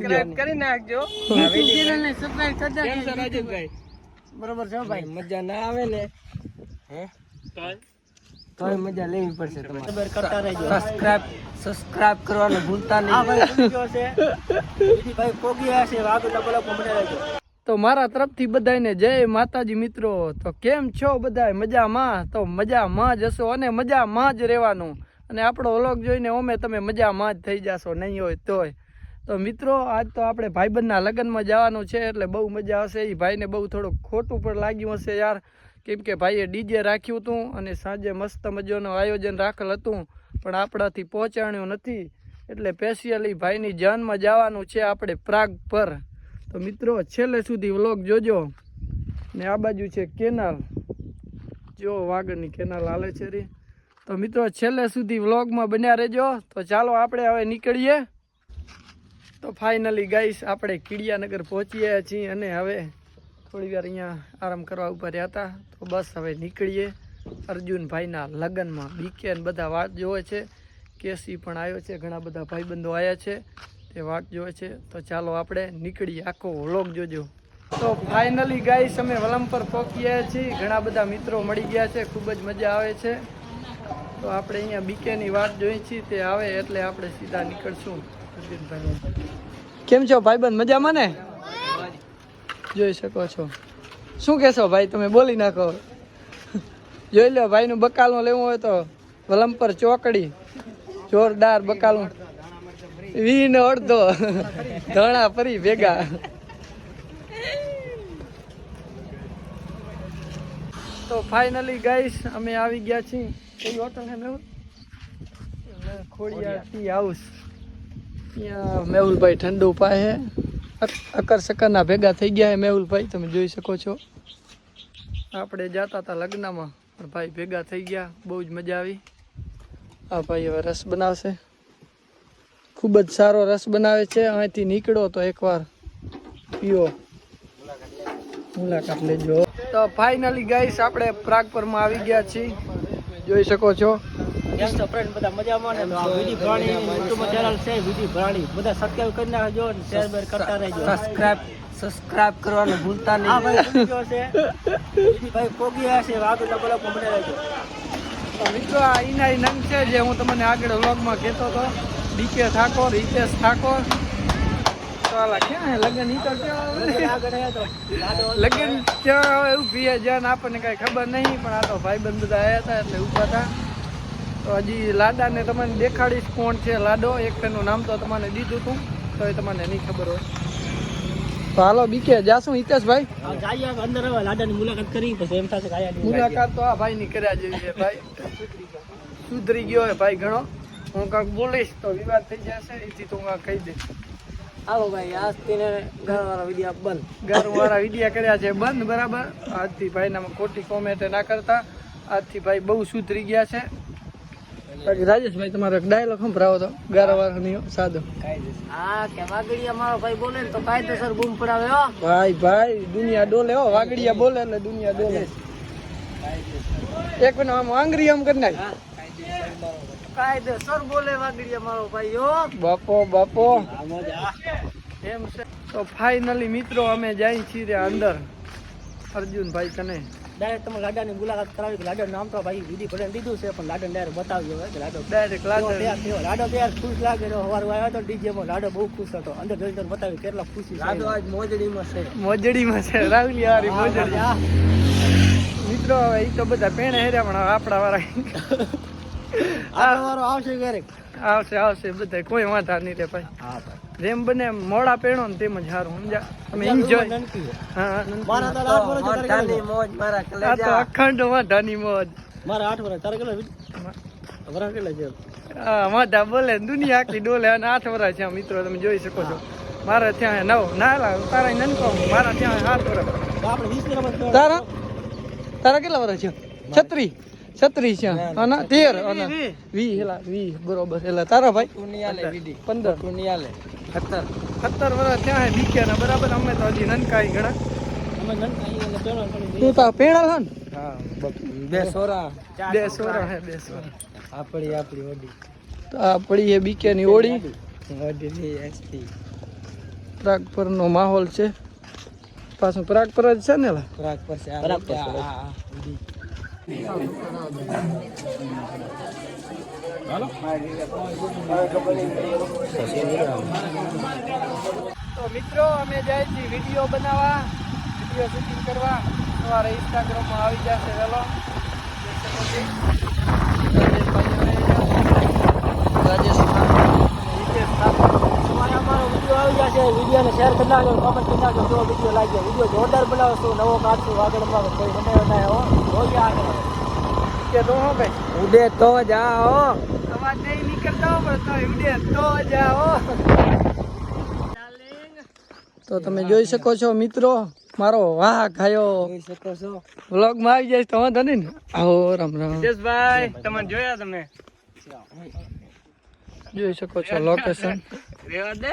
Subscribe કરી નાખજો. ચેનલને સબસ્ક્રાઇબ કરી નાખજો. કેમ છો રાજેશભાઈ? બરોબર છે ભાઈ. મજા ના આવે ને હે તોય મજા લેવી પડશે તમારે. ખબર કરતા રહેજો. સબસ્ક્રાઇબ કરવાનું ભૂલતા નહીં. હા ભાઈ ભૂલી ગયો છે. ભાઈ પોગી આવ્યા છે. વાગો ડબલ કોમેન્ટ રહેજો. તો મારા તરફથી બધાને જય માતાજી મિત્રો. તો કેમ છો બધાય? મજામાં? તો મજામાં જ હશો અને મજામાં જ રહેવાનું. અને આપણો વ્લોગ જોઈને ઓમે તમે મજામાં જ થઈ જશો, નહીં હોય તોય. તો મિત્રો આજ તો આપણે ભાઈબંધના લગ્નમાં જવાનું છે એટલે બહુ મજા આવશે. એ ભાઈને બહુ થોડુંક ખોટું પણ લાગ્યું હશે યાર, કેમ કે ભાઈએ ડીજે રાખ્યું હતું અને સાંજે મસ્ત મજાનું આયોજન રાખેલ હતું, પણ આપણાથી પહોંચાડ્યું નથી. એટલે સ્પેશિયલી ભાઈની જાનમાં જવાનું છે આપણે પ્રાગ પર. તો મિત્રો છેલ્લે સુધી વ્લોગ જોજો. ને આ બાજુ છે કેનાલ, જો વાગડની કેનાલ હાલે છે રી. તો મિત્રો છેલ્લે સુધી વ્લોગમાં બન્યા રહેજો. તો ચાલો આપણે હવે નીકળીએ. તો ફાઇનલી ગાઈસ આપણે કીડિયાનગર પહોંચી ગયા છીએ અને હવે થોડી વાર અહીંયા આરામ કરવા ઉપર રહ્યા હતા. તો બસ હવે નીકળીએ અર્જુનભાઈના લગ્નમાં. બીકેન બધા વાટ જોવે છે, કેસી પણ આવ્યો છે, ઘણા બધા ભાઈબંધો આવ્યા છે, તે વાટ જોવે છે. તો ચાલો આપણે નીકળીએ, આખો વ્લોગ જોજો. તો ફાઇનલી ગાઈસ અમે વલમ પર પહોંચી ગયા છીએ. ઘણા બધા મિત્રો મળી ગયા છે, ખૂબ જ મજા આવે છે. તો આપણે અહીંયા બીકેની વાટ જોઈ છીએ, તે આવે એટલે આપણે સીધા નીકળશું. કેમ છો ભાઈબંધ? મજામાં ને? જોઈ શકો છો. શું કહેશો ભાઈ? તમે બોલી નાખો. જોઈ લો, ભાઈનું બકાલું લેવું હોય તો વલમ પર ચોકડી, જોરદાર બકાલું, વીનો અડધો ધણા ફરી ભેગા. તો ફાઇનલી ગાઈસ અમે આવી ગયા છીએ. કઈ હોટલ છે મેહુલ? Khodiyar T house. ત્યાં મેહુલભાઈ ઠંડુ પાય છે. અકર સકરના ભેગા થઈ ગયા છે મેહુલભાઈ, તમે જોઈ શકો છો. આપણે જતા હતા લગ્નમાં પણ ભાઈ ભેગા થઈ ગયા, બહુ જ મજા આવી. આ ભાઈ હવે રસ બનાવશે, ખૂબ જ સારો રસ બનાવે છે. અહીંથી નીકળો તો એકવાર પીઓ, મુલાકાત લેજો. તો ફાઇનલી ગાઈસ આપણે પ્રાગપરમાં આવી ગયા છીએ, જોઈ શકો છો. તો ફ્રેન્ડ બધા મજામાં ને? આ વિડી ભરાણી યુટ્યુબ ચેનલ છે, વિડી ભરાણી, બધા સબસ્ક્રાઇબ કરી નાખજો અને શેર બેર કરતા રહેજો. સબસ્ક્રાઇબ કરવાનું ભૂલતા નહીં. હા ભાઈ ભૂલી ગયો છે. ભાઈ પોગી આવ્યા છે. વાગો ડબલ કોમેન્ટ રહેજો. તો મિત્રો આ ઈનાઈ નંગ છે જે હું તમને આગળ વ્લોગમાં કહેતો હતો. ડીકે ઠાકોર, હિતેશ ઠાકોર. તો આલા ક્યાં લગ્ન? ઈ તો લગ્ન ક્યાં આવે એવું ભીએ જ્યાં આપણને કઈ ખબર નહીં, પણ આ તો ભાઈબંધ બધા આવ્યા હતા એટલે ઉભા હતા. તો હજી લાડાને તમને દેખાડીશ કોણ છે લાડો. એક પેનું નામ તો તમને દીધું હતું, તો એ તમને નહીં ખબર હોય. તો હાલો બીકે જાશું હિતેશભાઈ. અંદર લાડાની મુલાકાત કરી પછી એમ થશે મુલાકાત તો આ ભાઈ ની કર્યા જેવી છે. ભાઈ સુધરી ગયો હોય ભાઈ ઘણો. હું કાંક બોલીશ તો વિવાદ થઈ જશે, એથી તો હું કાંક કહી દઈશ. હાલો ભાઈ આજથી ઘરવાળા વિડિયા બંધ, ઘરવાળા વિડિયા કર્યા છે બંધ, બરાબર. આજથી ભાઈ ના ખોટી કોમેન્ટ ના કરતા. આજથી ભાઈ બહુ સુધરી ગયા છે. બાકી રાજેશભાઈ તમારો એક ડાયલોગ સંભળાવો તો ગારાવાળાની સાદો. હા કે વાગડિયા મારો ભાઈ બોલે ને તો કાયદેસર બૂમ પડાવે. હો ભાઈ ભાઈ દુનિયા ડોલે. હો વાગડિયા બોલે એટલે દુનિયા ડોલે. એક મિનિટ આમ આંગળી આમ કરી નાખ. કાયદેસર બોલે વાગડિયા મારો ભાઈ. હો બાપો બાપો એમ છે. તો ફાઇનલી મિત્રો અમે જાય છીએ અંદર અર્જુનભાઈ કને. ડાયરેક્ટ તમે લાડાની મુલાકાત કરાવી કે લાડાનું નામ તો ભાઈ વિધિ ભરીને દીધું છે, પણ લાડો ડાયરેક્ટ બતાવ્યો હોય કે લાડો ડાયરેક્ટ લાડો તૈયાર ખુશ લાગે. સવારે આવ્યો તો ડીજેમાં લાડો બહુ ખુશ હતો. અંદર જોઈ તો બતાવ્યું કેટલા ખુશી. લાડો આજ મોજડીમાં છે, મોજડીમાં છે. રાવલી વાળી મોજડી. મિત્રો હવે એ તો બધા પેણે હેર્યા, પણ આપણા વાળા આવશે ક્યારેક. આવશે બધા, કોઈ વાંધા નહીં રે ભાઈ. હા ભાઈ જેમ બને મોડા પહેણો ને તેમ જ સારું, સમજ્યા તમે? એન્જોય. હા તો અખંડ વાંધાની મોજ. મારા 8 વર્ષ. તારે કેટલા વરા કેટલા છે? હા વાંધા બોલે દુનિયા આખી ડોલે. અને 8 વર્ષ છે મિત્રો, તમે જોઈ શકો છો. મારે ત્યાં 9 ના તારા નનકો, મારા ત્યાં 7 વર્ષ. આપણે 20 તારા કેટલા વર્ષ છે? 36 છે. અને 13 અને 20 બરોબર. એટલે તારા ભાઈ 15 17 વર્ષ ત્યાં બીકે ને, બરાબર. અમે તો હજી નનકાઈ ઘણા. તું તો પેણા છે ને? હા બે સોરા હે. આપણી ઓડી તો આપણી એ બીકે ની ઓડી. પ્રાગપરનો માહોલ છે. પાછું પ્રાગપર જ છે ને? પ્રાગપર છે. તો મિત્રો અમે જાય છીએ વિડીયો બનાવવા, વિડીયો શૂટિંગ કરવા. સવારે ઇન્સ્ટાગ્રામમાં આવી જશે વહેલો. વિડીયોને શેર કરી નાખજો, કોમેન્ટ કરી નાખજો જો વિડીયો લાગ્યો. વિડીયો જોરદાર બનાવશો, નવો કાઢશું આગળ કોઈ બનાવ્યો ના હો. જોઈએ આગળ કે તો હો ભાઈ ઉડે તો જાઓ. અવાજ નહીં નીકળતો પણ તો ઉડે તો જાઓ. તો તમે જોઈ શકો છો મિત્રો, મારો વાહ ખાયો જોઈ શકો છો. વ્લોગમાં આવી જાય તો વાંધો નહીં ને. આવો રામ રામ ભાઈ તમને જોયા તમે જોઈ શકો છો લોકેશન. રેવા દે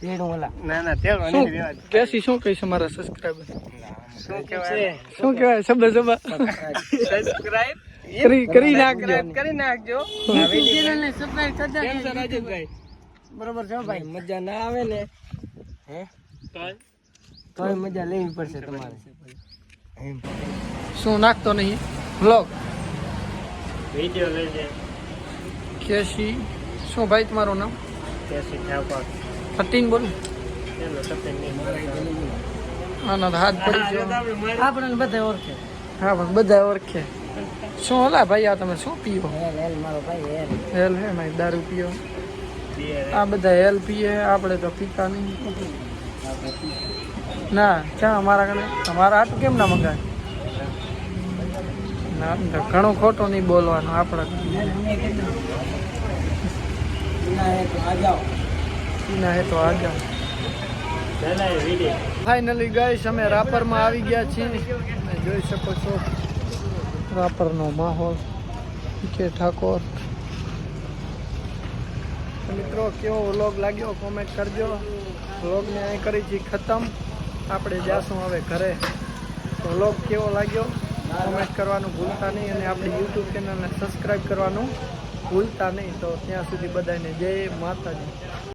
તેડું ઓલા ના ના તેડું શું નહીં રેવા દે. કેસી શું કહીશ અમારા સબસ્ક્રાઇબર? શું કહેવાય શું કહેવાય શબ્દ શબ્દ સબસ્ક્રાઇબ કરી નાખજો. કરી નાખજો. ચેનલને સબસ્ક્રાઇબ કરી નાખજો. કેમ છે રાજેશભાઈ? બરોબર છે ભાઈ. મજા ના આવે ને હે તોય મજા લેવી પડશે તમારે. શું નાખતો નહીં વ્લોગ વિડિયો લેજે. કેસી શું ભાઈ તમારું નામ? કેસી ઠાકોર. સતીન બોલું. ચલો સપેન ની આનો તો હાથ પડી ગયો. આપણને બધા ઓળખે. હા પણ બધા ઓળખે. શું ઓલા ભાઈ આ તમે શું પીઓ? હેલ મારો ભાઈ હેલ. હેલ હે ભાઈ દારૂ પીઓ. આ બધા હેલ પીએ, આપણે તો પીતા નહીં. ના ક્યાં અમારા કને તમારા હાથ કેમ ના મંગાય? ના ઘણું ખોટું નહીં બોલવાનું આપણે. ના હે તો આ જાઓ. ફાઇનલી ગાઈસ અમે રાપરમાં આવી ગયા છીએ. તમે જોઈ શકો છો રાપરનો માહોલ. કે ઠાકોર મિત્રો કેવો વ્લોગ લાગ્યો કોમેન્ટ કરજો. વ્લોગને અહીં કરી છે ખતમ. આપણે જાશું હવે ઘરે. તો વ્લોગ કેવો લાગ્યો કોમેન્ટ કરવાનું ભૂલતા નહીં અને આપણી યુટ્યુબ ચેનલને સબસ્ક્રાઈબ કરવાનું ભૂલતા નહીં. તો ત્યાં સુધી બધાને જય માતાજી.